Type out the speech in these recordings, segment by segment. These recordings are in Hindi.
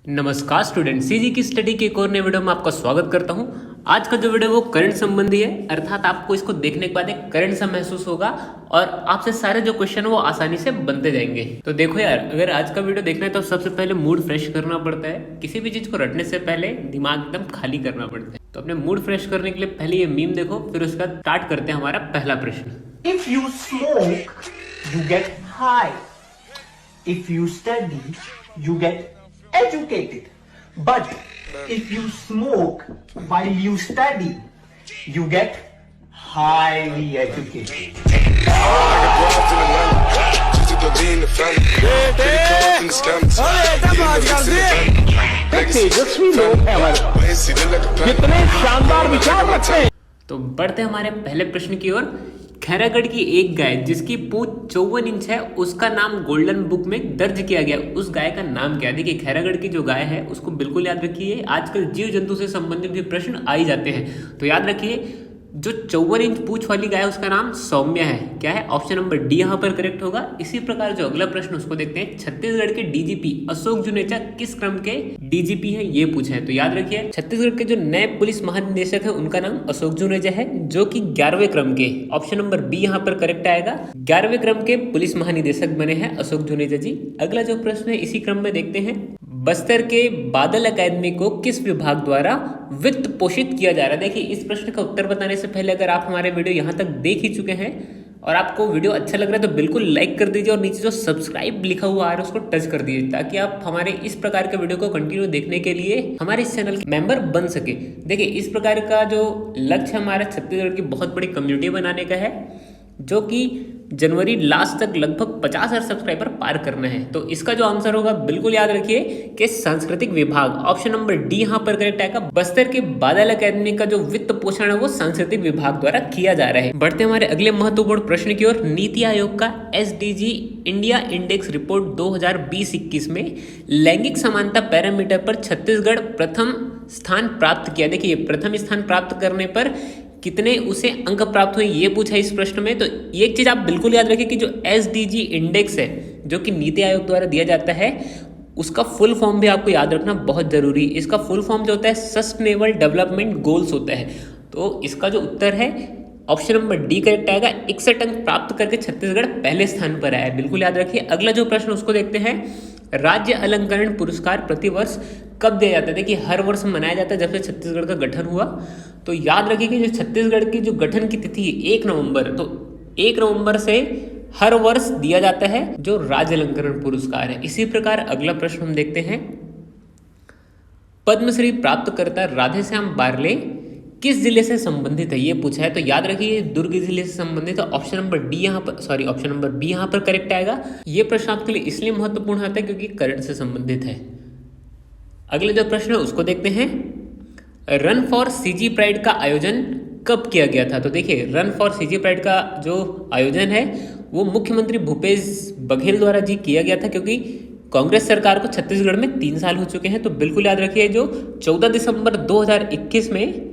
नमस्कार स्टूडेंट, सीजी की स्टडी के एक और नए वीडियो में आपका स्वागत करता हूं। आज का जो वीडियो वो करंट संबंधी है, अर्थात आपको इसको देखने के बाद एक करंट सा महसूस होगा और आपसे सारे जो क्वेश्चन है वो आसानी से बनते जाएंगे। तो देखो यार, अगर आज का वीडियो देखना है तो सबसे पहले मूड फ्रेश करना पड़ता है। किसी भी चीज को रटने से पहले दिमाग एकदम खाली करना पड़ता है। तो अपने मूड फ्रेश करने के लिए पहले ये मीम देखो, फिर उसका स्टार्ट करते हैं हमारा पहला प्रश्न। If you smoke, you get high. If you study, you get educated. But if you smoke while you study, you get highly educated. तेजस्वी लोग हैं हमारे, कितने शानदार विचार रखते हैं। तो बढ़ते हमारे पहले प्रश्न की ओर। खैरागढ़ की एक गाय जिसकी पूंछ 54 इंच है, उसका नाम गोल्डन बुक में दर्ज किया गया। उस गाय का नाम क्या है? देखिए, खैरागढ़ की जो गाय है उसको बिल्कुल याद रखिए। आजकल जीव जंतु से संबंधित भी प्रश्न आ ही जाते हैं, तो याद रखिए जो 54 इंच पूंछ वाली गाय है उसका नाम सौम्या है। क्या है? ऑप्शन नंबर डी यहाँ पर करेक्ट होगा। इसी प्रकार जो अगला प्रश्न उसको देखते हैं। छत्तीसगढ़ के डीजीपी अशोक जुनेजा किस क्रम के डीजीपी हैं, ये पूछा है। तो याद रखिए छत्तीसगढ़ के जो नए पुलिस महानिदेशक है उनका नाम अशोक जुनेजा है, जो कि 11वें क्रम के, ऑप्शन नंबर बी यहाँ पर करेक्ट आएगा। 11वें क्रम के पुलिस महानिदेशक बने हैं अशोक जुनेजा जी। अगला जो प्रश्न है इसी क्रम में देखते हैं। बस्तर के बादल अकादमी को किस विभाग द्वारा वित्त पोषित किया जा रहा है? देखिए, इस प्रश्न का उत्तर बताने से पहले अगर आप हमारे वीडियो यहाँ तक देख ही चुके हैं और आपको वीडियो अच्छा लग रहा है तो बिल्कुल लाइक कर दीजिए और नीचे जो सब्सक्राइब लिखा हुआ आ रहा है उसको टच कर दीजिए, ताकि आप हमारे इस प्रकार के वीडियो को कंटिन्यू देखने के लिए हमारे इस चैनल के मेंबर बन सके। देखिए, इस प्रकार का जो लक्ष्य हमारा छत्तीसगढ़ की बहुत बड़ी कम्युनिटी बनाने का है, जो कि जनवरी लास्ट तक लगभग 50,000 सब्सक्राइबर पार करना है। तो इसका जो आंसर होगा बिल्कुल याद रखिए कि सांस्कृतिक विभाग, ऑप्शन नंबर डी यहाँ पर करेक्ट आएगा। बस्तर के बादल अकादमी का जो वित्त पोषण है वो सांस्कृतिक विभाग द्वारा किया जा रहा है। बढ़ते हमारे अगले महत्वपूर्ण प्रश्न की ओर। नीति आयोग का एसडीजी इंडिया इंडेक्स रिपोर्ट 2020-21 में लैंगिक समानता पैरामीटर पर छत्तीसगढ़ प्रथम स्थान प्राप्त किया। देखिए, प्रथम स्थान प्राप्त करने पर कितने उसे अंक प्राप्त हुए, ये पूछा इस प्रश्न में। तो एक चीज आप बिल्कुल याद रखिए कि जो एसडीजी इंडेक्स है, जो कि नीति आयोग द्वारा दिया जाता है, उसका फुल फॉर्म भी आपको याद रखना बहुत जरूरी। इसका फुल फॉर्म जो होता है सस्टेनेबल डेवलपमेंट गोल्स होता है। तो इसका जो उत्तर है ऑप्शन नंबर डी करेक्ट आएगा। 61 अंक प्राप्त करके छत्तीसगढ़ पहले स्थान पर आया है, बिल्कुल याद रखिए। अगला जो प्रश्न उसको देखते हैं। राज्य अलंकरण पुरस्कार प्रतिवर्ष कब दिया जाता है? देखिए, हर वर्ष मनाया जाता है जब से छत्तीसगढ़ का गठन हुआ। तो याद रखिए कि जो छत्तीसगढ़ की जो गठन की तिथि है 1 नवंबर, तो 1 नवंबर से हर वर्ष दिया जाता है जो राज्य अलंकरण पुरस्कार है। इसी प्रकार अगला प्रश्न हम देखते हैं। पद्मश्री प्राप्तकर्ता राधेश्याम बारले किस जिले से संबंधित है, ये पूछा है। तो याद रखिए दुर्ग जिले से संबंधित है। ऑप्शन नंबर डी यहाँ पर, सॉरी, ऑप्शन नंबर बी यहाँ पर करेक्ट आएगा। ये प्रश्न आपके लिए इसलिए महत्वपूर्ण होता है क्योंकि करंट से संबंधित है। अगले जो प्रश्न है उसको देखते हैं। रन फॉर सीजी प्राइड का आयोजन कब किया गया था? तो देखिए, रन फॉर सीजी प्राइड का जो आयोजन है वो मुख्यमंत्री भूपेश बघेल द्वारा जी किया गया था, क्योंकि कांग्रेस सरकार को छत्तीसगढ़ में 3 साल हो चुके हैं। तो बिल्कुल याद रखिए जो 14 दिसंबर 2021 में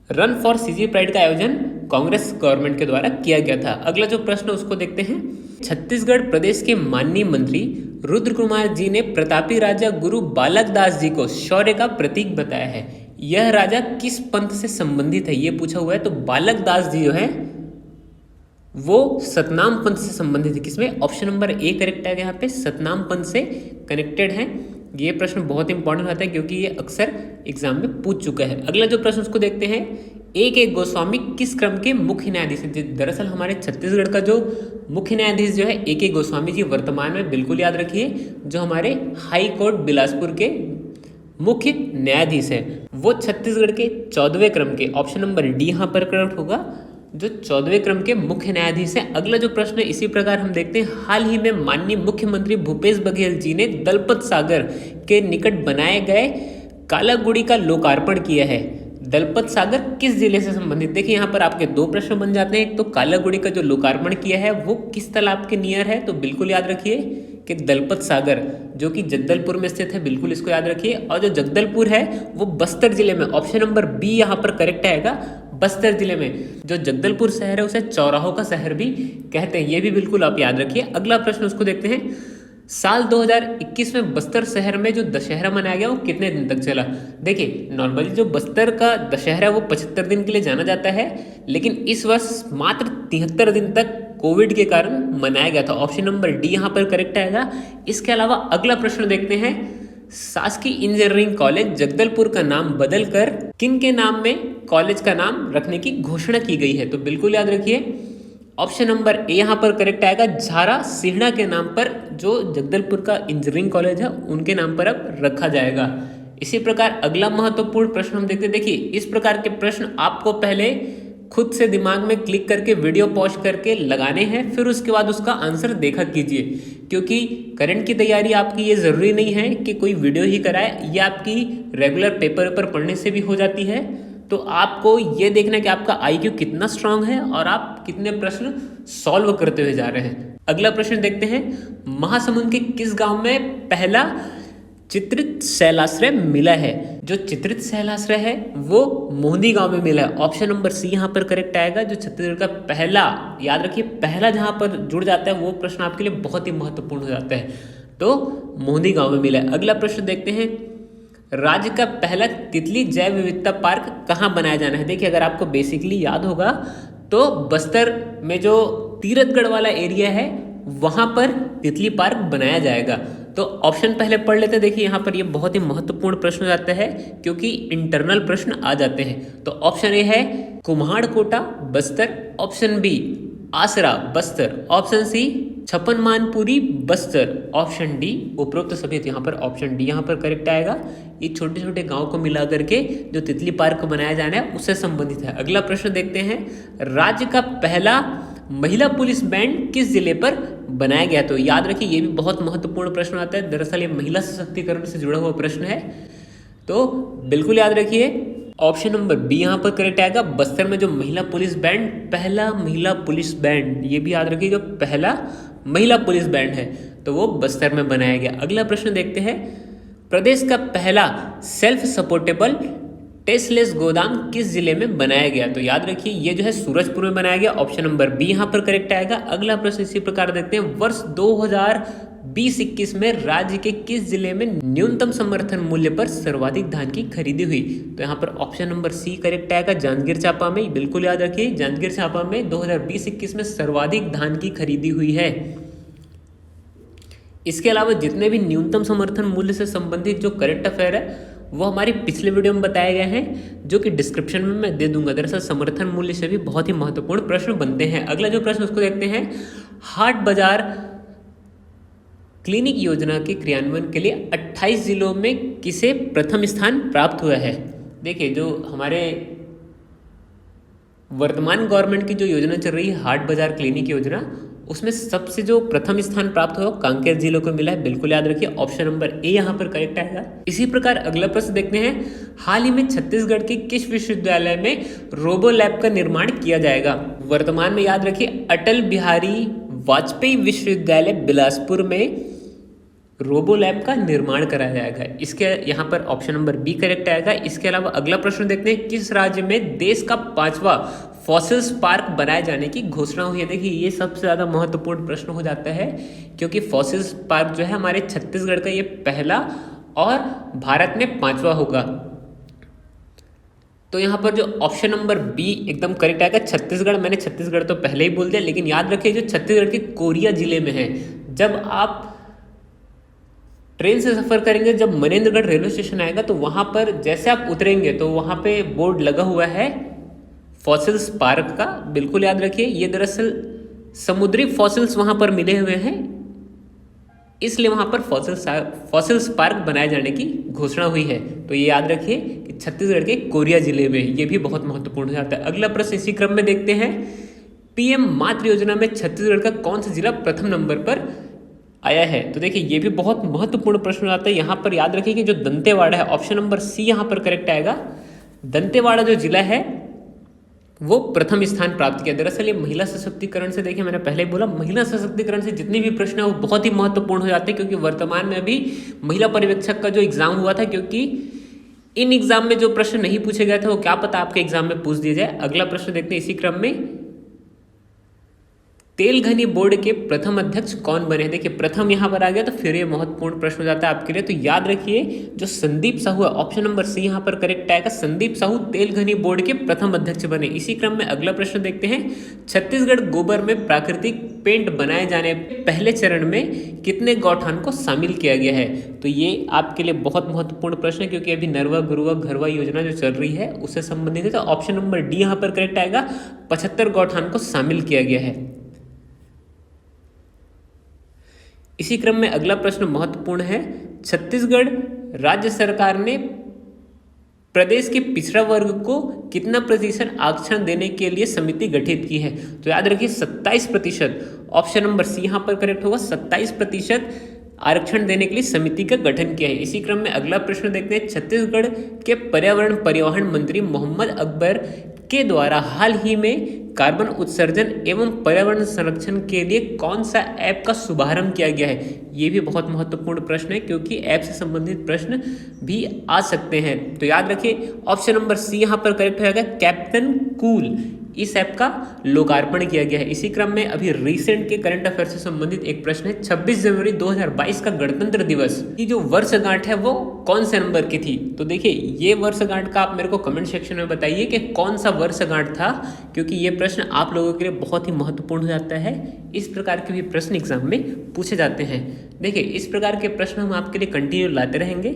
रन फॉर सीजी प्राइड का आयोजन कांग्रेस गवर्नमेंट के द्वारा किया गया था। अगला जो प्रश्न उसको देखते हैं। छत्तीसगढ़ प्रदेश के माननीय मंत्री रुद्र कुमार जी ने प्रतापी राजा गुरु बालक दास जी को शौर्य का प्रतीक बताया है। यह राजा किस पंथ से संबंधित है, ये पूछा हुआ है। तो बालक दास जी जो है वो सतनाम पंथ से संबंधित है। किसमें? ऑप्शन नंबर ए करेक्ट है। यहाँ पे सतनाम पंथ से कनेक्टेड है। ये प्रश्न बहुत इंपॉर्टेंट होता है क्योंकि ये अक्सर एग्जाम में पूछ चुका है। अगला जो प्रश्न उसको देखते हैं। ए गोस्वामी किस क्रम के मुख्य न्यायाधीश हैं? दरअसल हमारे छत्तीसगढ़ का जो मुख्य न्यायाधीश जो है ए गोस्वामी जी वर्तमान में, बिल्कुल याद रखिए, जो हमारे हाई कोर्ट बिलासपुर के मुख्य न्यायाधीश है, वो छत्तीसगढ़ के 14वें क्रम के, ऑप्शन नंबर डी यहाँ पर करेक्ट होगा, जो 14वें क्रम के मुख्य न्यायाधीश हैं। अगला जो प्रश्न है इसी प्रकार हम देखते हैं। हाल ही में माननीय मुख्यमंत्री भूपेश बघेल जी ने दलपत सागर के निकट बनाए गए कालागुड़ी का लोकार्पण किया है। दलपत सागर किस जिले से संबंधित? देखिए, यहाँ पर आपके 2 प्रश्न बन जाते हैं। एक तो कालागुड़ी का जो लोकार्पण किया है वो किस तालाब के नियर है? तो बिल्कुल याद रखिए कि दलपत सागर जो कि जगदलपुर में स्थित है, बिल्कुल इसको याद रखिए। और जो जगदलपुर है वो बस्तर जिले में, ऑप्शन नंबर बी यहाँ पर करेक्ट आएगा। बस्तर जिले में जो जगदलपुर शहर है उसे चौराहों का शहर भी कहते हैं, ये भी बिल्कुल आप याद रखिए। अगला प्रश्न उसको देखते हैं। साल 2021 में बस्तर शहर में जो दशहरा मनाया गया वो कितने दिन तक चला? देखिए, नॉर्मली जो बस्तर का दशहरा है वो 75 दिन के लिए जाना जाता है, लेकिन इस वर्ष मात्र 73 दिन तक कोविड के कारण मनाया गया था। ऑप्शन नंबर डी यहाँ पर करेक्ट आएगा। इसके अलावा अगला प्रश्न देखते हैं, शासकीय इंजीनियरिंग कॉलेज जगदलपुर का नाम बदलकर किन के नाम में कॉलेज का नाम रखने की घोषणा की गई है? तो बिल्कुल याद रखिए, ऑप्शन नंबर ए यहाँ पर करेक्ट आएगा। झारा सिन्हा के नाम पर जो जगदलपुर का इंजीनियरिंग कॉलेज है उनके नाम पर अब रखा जाएगा। इसी प्रकार अगला महत्वपूर्ण प्रश्न हम देखते हैं। देखिए, इस प्रकार के प्रश्न आपको पहले खुद से दिमाग में क्लिक करके वीडियो पॉज करके लगाने हैं, फिर उसके बाद उसका आंसर देखा कीजिए, क्योंकि करंट की तैयारी आपकी ये ज़रूरी नहीं है कि कोई वीडियो ही कराए, ये आपकी रेगुलर पेपर पढ़ने से भी हो जाती है। तो आपको ये देखना है कि आपका आईक्यू कितना स्ट्रांग है और आप कितने प्रश्न सॉल्व करते हुए जा रहे हैं। अगला प्रश्न देखते हैं, महासमुंद के किस गांव में पहला चित्रित शैलाश्रय मिला है? जो चित्रित शैलाश्रय है वो मोहनी गांव में मिला है। ऑप्शन नंबर सी यहाँ पर करेक्ट आएगा। जो छत्तीसगढ़ का पहला, याद रखिए, पहला जहाँ पर जुड़ जाता है वो प्रश्न आपके लिए बहुत ही महत्वपूर्ण हो जाता है। तो मोहनी गांव में मिला है। अगला प्रश्न देखते हैं, राज्य का पहला तितली जैव विविधता पार्क कहाँ बनाया जाना है? देखिए, अगर आपको बेसिकली याद होगा तो बस्तर में जो तीरथगढ़ वाला एरिया है वहाँ पर तितली पार्क बनाया जाएगा। तो ऑप्शन पहले पढ़ लेते हैं। देखिए, यहाँ पर ये बहुत ही महत्वपूर्ण प्रश्न हो जाता है क्योंकि इंटरनल प्रश्न आ जाते हैं। तो ऑप्शन ए है कुम्हाड़कोटा बस्तर, ऑप्शन बी आसरा बस्तर, ऑप्शन सी छप्पन मानपुरी बस्तर, ऑप्शन डी उपरोक्त सभी। यहाँ पर ऑप्शन डी यहाँ पर करेक्ट आएगा। ये छोटे छोटे गांव को मिला करके जो तितली पार्क बनाया जाना है उससे संबंधित है। अगला प्रश्न देखते हैं, राज्य का पहला महिला पुलिस बैंड किस जिले पर बनाया गया? तो याद रखिए, ये भी बहुत महत्वपूर्ण प्रश्न आता है। दरअसल ये महिला सशक्तिकरण से जुड़ा हुआ प्रश्न है, तो बिल्कुल याद रखिए। ऑप्शन नंबर बी यहाँ पर करेक्ट आएगा। बस्तर में जो महिला पुलिस बैंड, पहला महिला पुलिस बैंड, ये भी याद रखिए, जो पहला महिला पुलिस बैंड है तो वो बस्तर में बनाया गया। अगला प्रश्न देखते हैं, प्रदेश का पहला सेल्फ सपोर्टेबल टेस्टलेस गोदाम किस जिले में बनाया गया? तो याद रखिए, ये जो है सूरजपुर में बनाया गया। ऑप्शन नंबर बी यहाँ पर करेक्ट आएगा। अगला प्रश्न इसी प्रकार देखते हैं, वर्ष 2020-21 में राज्य के किस जिले में न्यूनतम समर्थन मूल्य पर सर्वाधिक धान की खरीदी हुई? तो यहाँ पर ऑप्शन नंबर सी करेक्ट आएगा, जांजगीर चांपा में। बिल्कुल याद रखिए, जांजगीर चांपा में 2020-21 में सर्वाधिक धान की खरीदी हुई है। इसके अलावा जितने भी न्यूनतम समर्थन मूल्य से संबंधित जो करंट अफेयर है वो हमारे पिछले वीडियो में बताए गए हैं, जो कि डिस्क्रिप्शन में मैं दे दूंगा। दरअसल समर्थन मूल्य से भी बहुत ही महत्वपूर्ण प्रश्न बनते हैं। अगला जो प्रश्न उसको देखते हैं, हाट बाजार क्लिनिक योजना के क्रियान्वयन के लिए 28 जिलों में किसे प्रथम स्थान प्राप्त हुआ है? देखिए, जो हमारे वर्तमान गवर्नमेंट की जो योजना चल रही है हाट बाजार क्लिनिक योजना, उसमें सबसे जो प्रथम स्थान प्राप्त हुआ कांकेर जिलों को मिला है। बिल्कुल याद रखिए, ऑप्शन नंबर ए यहाँ पर करेक्ट आएगा। इसी प्रकार अगला प्रश्न देखते हैं, हाल ही में छत्तीसगढ़ के किस विश्वविद्यालय में रोबो लैब का निर्माण किया जाएगा? वर्तमान में याद रखिए, अटल बिहारी वाजपेयी विश्वविद्यालय बिलासपुर में रोबो लैब का निर्माण कराया जाएगा। इसके यहाँ पर ऑप्शन नंबर बी करेक्ट आएगा। इसके अलावा अगला प्रश्न देखते हैं, किस राज्य में देश का 5वां फॉसिल्स पार्क बनाए जाने की घोषणा हुई है? देखिए, ये सबसे ज़्यादा महत्वपूर्ण प्रश्न हो जाता है क्योंकि फॉसिल्स पार्क जो है हमारे छत्तीसगढ़ का ये पहला और भारत में 5वां होगा। तो यहाँ पर जो ऑप्शन नंबर बी एकदम करेक्ट आएगा, छत्तीसगढ़। मैंने छत्तीसगढ़ तो पहले ही बोल दिया, लेकिन याद रखिए जो छत्तीसगढ़ के कोरिया जिले में है। जब आप ट्रेन से सफ़र करेंगे, जब मनेन्द्रगढ़ रेलवे स्टेशन आएगा तो वहाँ पर जैसे आप उतरेंगे तो वहाँ पे बोर्ड लगा हुआ है फॉसिल्स पार्क का। बिल्कुल याद रखिए, ये दरअसल समुद्री फॉसिल्स वहाँ पर मिले हुए हैं, इसलिए वहाँ पर फॉसिल्स पार्क बनाए जाने की घोषणा हुई है। तो ये याद रखिए कि छत्तीसगढ़ के कोरिया जिले में, ये भी बहुत महत्वपूर्ण हो जाता है। अगला प्रश्न इसी क्रम में देखते हैं, पीएम मातृ योजना में छत्तीसगढ़ का कौन सा जिला प्रथम नंबर पर आया है? तो देखिए, ये भी बहुत महत्वपूर्ण प्रश्न आता है। यहाँ पर याद रखिए कि जो दंतेवाड़ा है, ऑप्शन नंबर सी यहाँ पर करेक्ट आएगा। दंतेवाड़ा जो जिला है वो प्रथम स्थान प्राप्त किया। दरअसल ये महिला सशक्तिकरण से, देखिए मैंने पहले ही बोला, महिला सशक्तिकरण से जितने भी प्रश्न है वो बहुत ही महत्वपूर्ण हो जाते हैं, क्योंकि वर्तमान में अभी महिला पर्यवेक्षक का जो एग्जाम हुआ था, क्योंकि इन एग्जाम में जो प्रश्न नहीं पूछे गए थे वो क्या पता आपके एग्जाम में पूछ दिया जाए। अगला प्रश्न देखते हैं इसी क्रम में, तेल घनी बोर्ड के प्रथम अध्यक्ष कौन बने? देखिए प्रथम यहाँ पर आ गया तो फिर ये महत्वपूर्ण प्रश्न हो जाता है आपके लिए, तो याद रखिए जो संदीप साहू है, ऑप्शन नंबर सी यहाँ पर करेक्ट आएगा। संदीप साहू तेल घनी बोर्ड के प्रथम अध्यक्ष बने। इसी क्रम में अगला प्रश्न देखते हैं, छत्तीसगढ़ गोबर में प्राकृतिक पेंट बनाए जाने पहले चरण में कितने गौठान को शामिल किया गया है? तो ये आपके लिए बहुत महत्वपूर्ण प्रश्न है, क्योंकि अभी नरवा गुरुवा घरवा योजना जो चल रही है उससे संबंधित है। तो ऑप्शन नंबर डी यहाँ पर करेक्ट आएगा, 75 गौठान को शामिल किया गया है। इसी क्रम में अगला प्रश्न महत्वपूर्ण है, छत्तीसगढ़ राज्य सरकार ने प्रदेश के पिछड़ा वर्ग को कितना प्रतिशत आरक्षण देने के लिए समिति गठित की है? तो याद रखिए 27%, ऑप्शन नंबर सी यहाँ पर करेक्ट होगा, 27% आरक्षण देने के लिए समिति का गठन किया है। इसी क्रम में अगला प्रश्न देखते हैं, छत्तीसगढ़ के पर्यावरण परिवहन मंत्री मोहम्मद अकबर के द्वारा हाल ही में कार्बन उत्सर्जन एवं पर्यावरण संरक्षण के लिए कौन सा ऐप का शुभारंभ किया गया है? ये भी बहुत महत्वपूर्ण प्रश्न है, क्योंकि ऐप से संबंधित प्रश्न भी आ सकते हैं। तो याद रखिए ऑप्शन नंबर सी यहाँ पर करेक्ट होगा, कैप्टन कूल, इस ऐप का लोकार्पण किया गया है। इसी क्रम में अभी रिसेंट के करंट अफेयर से संबंधित एक प्रश्न है, 26 जनवरी 2022 का गणतंत्र दिवस की जो वर्षगांठ है वो कौन से नंबर की थी? तो देखिए ये वर्षगांठ का आप मेरे को कमेंट सेक्शन में बताइए कि कौन सा वर्षगांठ था, क्योंकि ये प्रश्न आप लोगों के लिए बहुत ही महत्वपूर्ण हो जाता है। इस प्रकार के भी प्रश्न एग्जाम में पूछे जाते हैं। देखिए इस प्रकार के प्रश्न हम आपके लिए कंटिन्यू लाते रहेंगे,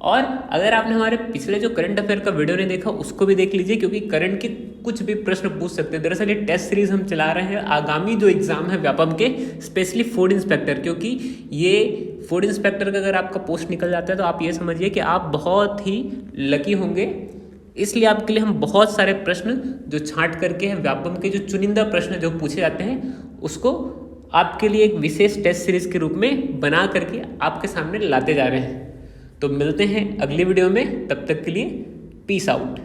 और अगर आपने हमारे पिछले जो करंट अफेयर का वीडियो नहीं देखा उसको भी देख लीजिए, क्योंकि करंट के कुछ भी प्रश्न पूछ सकते हैं। दरअसल ये टेस्ट सीरीज हम चला रहे हैं आगामी जो एग्जाम है व्यापम के, स्पेशली फूड इंस्पेक्टर, क्योंकि ये फूड इंस्पेक्टर का अगर आपका पोस्ट निकल जाता है तो आप ये समझिए कि आप बहुत ही लकी होंगे। इसलिए आपके लिए हम बहुत सारे प्रश्न जो छांट करके हैं, व्यापम के जो चुनिंदा प्रश्न जो पूछे जाते हैं उसको आपके लिए एक विशेष टेस्ट सीरीज के रूप में बना करके आपके सामने लाते जा रहे हैं। तो मिलते हैं अगली वीडियो में, तब तक के लिए पीस आउट।